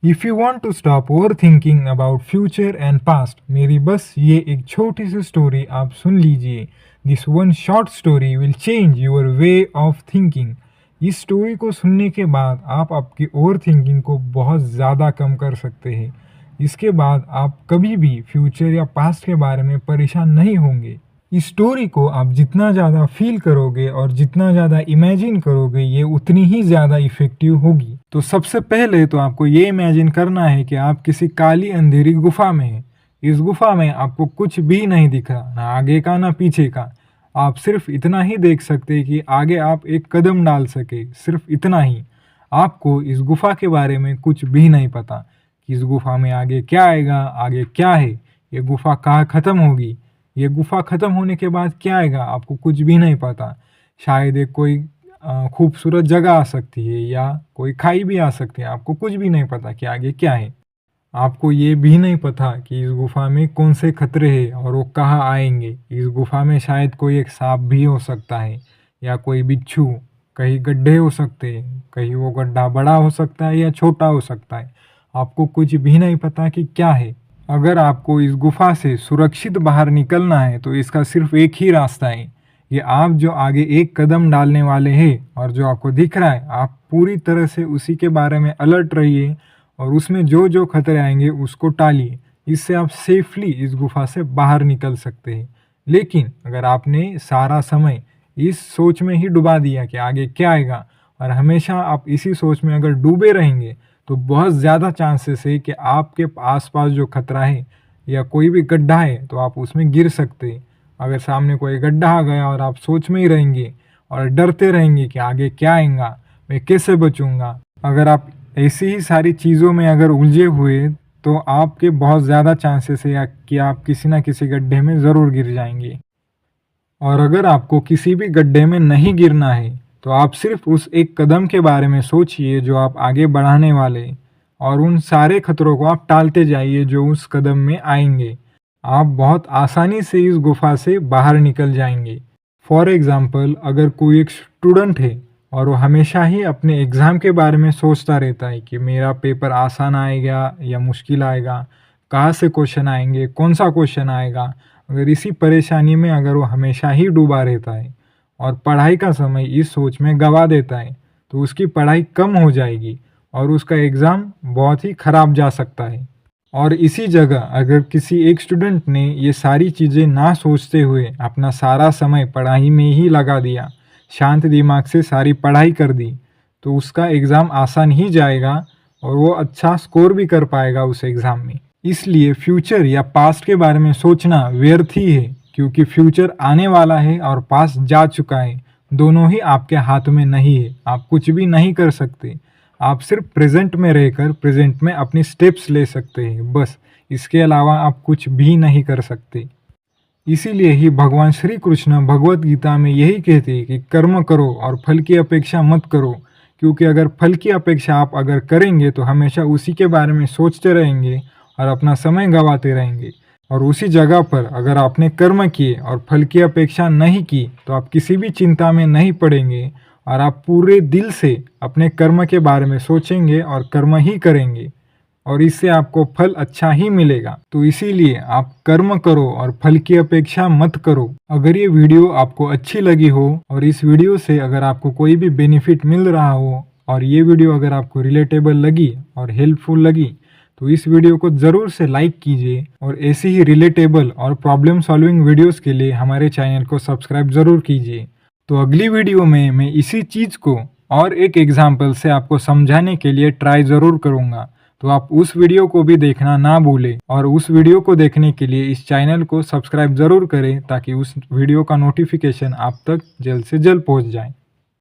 If you want to stop overthinking about future and past, मेरी बस ये एक छोटी सी स्टोरी आप सुन लीजिए। This one short story will change your way of thinking. इस स्टोरी को सुनने के बाद आप आपकी ओवरथिंकिंग को बहुत ज़्यादा कम कर सकते हैं। इसके बाद आप कभी भी फ्यूचर या पास्ट के बारे में परेशान नहीं होंगे। इस स्टोरी को आप जितना ज़्यादा फ़ील करोगे और जितना ज़्यादा इमेजिन करोगे, ये उतनी ही ज़्यादा इफ़ेक्टिव होगी। तो सबसे पहले तो आपको ये इमेजिन करना है कि आप किसी काली अंधेरी गुफ़ा में हैं। इस गुफ़ा में आपको कुछ भी नहीं दिख रहा, ना आगे का ना पीछे का। आप सिर्फ़ इतना ही देख सकते हैं कि आगे आप एक कदम डाल सके, सिर्फ़ इतना ही। आपको इस गुफ़ा के बारे में कुछ भी नहीं पता कि इस गुफ़ा में आगे क्या आएगा, आगे क्या है, ये गुफ़ा कहाँ ख़त्म होगी, ये गुफ़ा ख़त्म होने के बाद क्या आएगा, आपको कुछ भी नहीं पता। शायद एक कोई खूबसूरत जगह आ सकती है या कोई खाई भी आ सकती है, आपको कुछ भी नहीं पता कि आगे क्या है। आपको ये भी नहीं पता कि इस गुफ़ा में कौन से खतरे हैं और वो कहाँ आएँगे। इस गुफ़ा में शायद कोई एक साँप भी हो सकता है या कोई बिच्छू, कहीं गड्ढे हो सकते हैं, कहीं वो गड्ढा बड़ा हो सकता है या छोटा हो सकता है। आपको कुछ भी नहीं पता कि क्या है। अगर आपको इस गुफ़ा से सुरक्षित बाहर निकलना है तो इसका सिर्फ़ एक ही रास्ता है। ये आप जो आगे एक कदम डालने वाले हैं और जो आपको दिख रहा है, आप पूरी तरह से उसी के बारे में अलर्ट रहिए और उसमें जो खतरे आएँगे उसको टालिए। इससे आप सेफ़ली इस गुफ़ा से बाहर निकल सकते हैं। लेकिन अगर आपने सारा समय इस सोच में ही डुबा दिया कि आगे क्या आएगा और हमेशा आप इसी सोच में अगर डूबे रहेंगे, तो बहुत ज़्यादा चांसेस है कि आपके आस-पास जो खतरा है या कोई भी गड्ढा है, तो आप उसमें गिर सकते हैं। अगर सामने कोई गड्ढा आ गया और आप सोच में ही रहेंगे और डरते रहेंगे कि आगे क्या आएगा, मैं कैसे बचूँगा? अगर आप ऐसी ही सारी चीज़ों में अगर उलझे हुए, तो आपके बहुत ज़्यादा चांसेस है या कि आप किसी न किसी गड्ढे में ज़रूर गिर जाएँगे। और अगर आपको किसी भी गड्ढे में नहीं गिरना है, तो आप सिर्फ़ उस एक कदम के बारे में सोचिए जो आप आगे बढ़ाने वाले हैं और उन सारे खतरों को आप टालते जाइए जो उस कदम में आएँगे। आप बहुत आसानी से इस गुफ़ा से बाहर निकल जाएँगे। फॉर एग्ज़ाम्पल, अगर कोई एक स्टूडेंट है और वो हमेशा ही अपने एग्ज़ाम के बारे में सोचता रहता है कि मेरा पेपर आसान आएगा या मुश्किल आएगा, कहाँ से क्वेश्चन आएँगे, कौन-सा क्वेश्चन आएगा। अगर इसी परेशानी में अगर वो हमेशा ही डूबा रहता है और पढ़ाई का समय इस सोच में गँवा देता है, तो उसकी पढ़ाई कम हो जाएगी और उसका एग्ज़ाम बहुत ही ख़राब जा सकता है। और इसी जगह अगर किसी एक स्टूडेंट ने ये सारी चीज़ें ना सोचते हुए अपना सारा समय पढ़ाई में ही लगा दिया, शांत दिमाग से सारी पढ़ाई कर दी, तो उसका एग्ज़ाम आसान ही जाएगा और वो अच्छा स्कोर भी कर पाएगा उस एग्ज़ाम में। इसलिए फ्यूचर या पास्ट के बारे में सोचना व्यर्थ ही है, क्योंकि फ्यूचर आने वाला है और पास्ट जा चुका है। दोनों ही आपके हाथ में नहीं है, आप कुछ भी नहीं कर सकते। आप सिर्फ प्रेज़ेंट में रहकर प्रेज़ेंट में अपनी स्टेप्स ले सकते हैं, बस। इसके अलावा आप कुछ भी नहीं कर सकते। इसीलिए ही भगवान श्री कृष्ण भगवत गीता में यही कहते हैं कि कर्म करो और फल की अपेक्षा मत करो, क्योंकि अगर फल की अपेक्षा आप अगर करेंगे तो हमेशा उसी के बारे में सोचते रहेंगे और अपना समय गंवाते रहेंगे। और उसी जगह पर अगर आपने कर्म किए और फल की अपेक्षा नहीं की, तो आप किसी भी चिंता में नहीं पड़ेंगे और आप पूरे दिल से अपने कर्म के बारे में सोचेंगे और कर्म ही करेंगे और इससे आपको फल अच्छा ही मिलेगा। तो इसीलिए आप कर्म करो और फल की अपेक्षा मत करो। अगर ये वीडियो आपको अच्छी लगी हो और इस वीडियो से अगर आपको कोई भी बेनिफिट मिल रहा हो और ये वीडियो अगर आपको रिलेटेबल लगी और हेल्पफुल लगी, तो इस वीडियो को ज़रूर से लाइक कीजिए और ऐसी ही रिलेटेबल और प्रॉब्लम सॉल्विंग वीडियोस के लिए हमारे चैनल को सब्सक्राइब ज़रूर कीजिए। तो अगली वीडियो में मैं इसी चीज़ को और एक एग्जाम्पल से आपको समझाने के लिए ट्राई ज़रूर करूँगा। तो आप उस वीडियो को भी देखना ना भूलें और उस वीडियो को देखने के लिए इस चैनल को सब्सक्राइब ज़रूर करें ताकि उस वीडियो का नोटिफिकेशन आप तक जल्द से जल्द पहुँच जाए।